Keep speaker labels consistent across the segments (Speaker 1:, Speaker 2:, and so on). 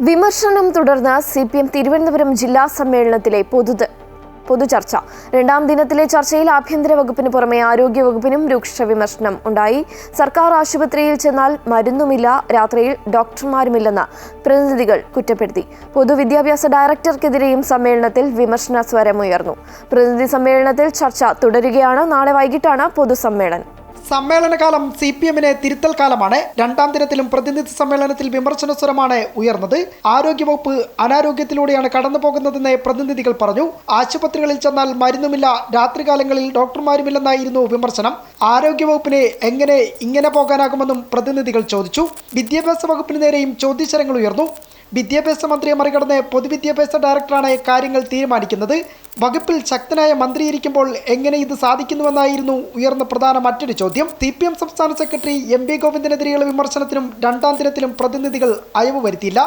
Speaker 1: വിമർശനം തുടർന്ന് സിപിഎം തിരുവനന്തപുരം ജില്ലാ സമ്മേളനത്തിലെ പൊതുചർച്ച. രണ്ടാം ദിനത്തിലെ ചർച്ചയിൽ ആഭ്യന്തര വകുപ്പിന് പുറമെ ആരോഗ്യ വകുപ്പിനും രൂക്ഷ വിമർശനം ഉണ്ടായി. സർക്കാർ ആശുപത്രിയിൽ ചെന്നാൽ മരുന്നുമില്ല, രാത്രിയിൽ ഡോക്ടർമാരുമില്ലെന്ന് പ്രതിനിധികൾ കുറ്റപ്പെടുത്തി. പൊതുവിദ്യാഭ്യാസ ഡയറക്ടർക്കെതിരെയും സമ്മേളനത്തിൽ വിമർശന സ്വരമുയർന്നു. പ്രതിനിധി സമ്മേളനത്തിൽ ചർച്ച തുടരുകയാണ്. നാളെ വൈകിട്ടാണ് പൊതുസമ്മേളനം.
Speaker 2: സമ്മേളനകാലം സിപിഎമ്മിന് തിരുത്തൽ കാലമാണ്. രണ്ടാം ദിനത്തിലും പ്രതിനിധി സമ്മേളനത്തിൽ വിമർശന സ്വരമാണ് ഉയർന്നത്. ആരോഗ്യവകുപ്പ് അനാരോഗ്യത്തിലൂടെയാണ് കടന്നുപോകുന്നതെന്ന് പ്രതിനിധികൾ പറഞ്ഞു. ആശുപത്രികളിൽ ചെന്നാൽ മരുന്നുമില്ല, രാത്രികാലങ്ങളിൽ ഡോക്ടർമാരുമില്ലെന്നായിരുന്നു വിമർശനം. ആരോഗ്യവകുപ്പിന് എങ്ങനെ ഇങ്ങനെ പോകാനാകുമെന്നും പ്രതിനിധികൾ ചോദിച്ചു. വിദ്യാഭ്യാസ വകുപ്പിന് നേരെയും ചോദ്യശരങ്ങൾ ഉയർന്നു. വിദ്യാഭ്യാസ മന്ത്രിയെ മറികടന്ന് പൊതുവിദ്യാഭ്യാസ ഡയറക്ടറാണ് കാര്യങ്ങൾ തീരുമാനിക്കുന്നത്. വകുപ്പിൽ ശക്തനായ മന്ത്രിയിരിക്കുമ്പോൾ എങ്ങനെ ഇത് സാധിക്കുന്നുവെന്നായിരുന്നു ഉയർന്ന പ്രധാന മറ്റൊരു ചോദ്യം. സിപിഎം സംസ്ഥാന സെക്രട്ടറി എം പി ഗോവിന്ദനെതിരെയുള്ള വിമർശനത്തിനും രണ്ടാം ദിനത്തിലും പ്രതിനിധികൾ അയവ് വരുത്തിയില്ല.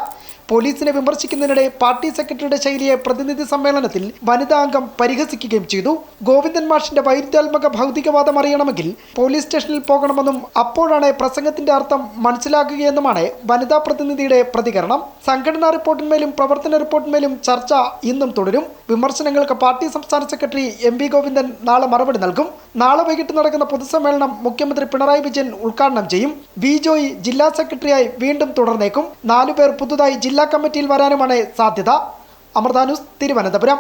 Speaker 2: പോലീസിനെ വിമർശിക്കുന്നതിനിടെ പാർട്ടി സെക്രട്ടറിയുടെ ശൈലിയെ പ്രതിനിധി സമ്മേളനത്തിൽ വനിതാ അംഗം പരിഹസിക്കുകയും ചെയ്തു. ഗോവിന്ദൻ മാഷിന്റെ വൈരുദ്ധ്യാത്മക ഭൗതികവാദം അറിയണമെങ്കിൽ പോലീസ് സ്റ്റേഷനിൽ പോകണമെന്നും അപ്പോഴാണ് പ്രസംഗത്തിന്റെ അർത്ഥം മനസ്സിലാക്കുകയെന്നുമാണ് വനിതാ പ്രതിനിധിയുടെ പ്രതികരണം. സംഘടനാ റിപ്പോർട്ടിന്മേലും പ്രവർത്തന റിപ്പോർട്ടിന്മേലും ചർച്ച ഇന്നും തുടരും. വിമർശനങ്ങൾക്ക് പാർട്ടി സംസ്ഥാന സെക്രട്ടറി എം പി ഗോവിന്ദൻ നാളെ മറുപടി നൽകും. നാളെ വൈകിട്ട് നടക്കുന്ന പൊതുസമ്മേളനം മുഖ്യമന്ത്രി പിണറായി വിജയൻ ഉദ്ഘാടനം ചെയ്യും. വി ജോയ് ജില്ലാ സെക്രട്ടറിയായി വീണ്ടും തുടർന്നേക്കും. 4 പേർ പുതുതായി ജില്ലാ കമ്മിറ്റിയിൽ വരാനുമാണ് സാധ്യത. അമൃത ന്യൂസ്, തിരുവനന്തപുരം.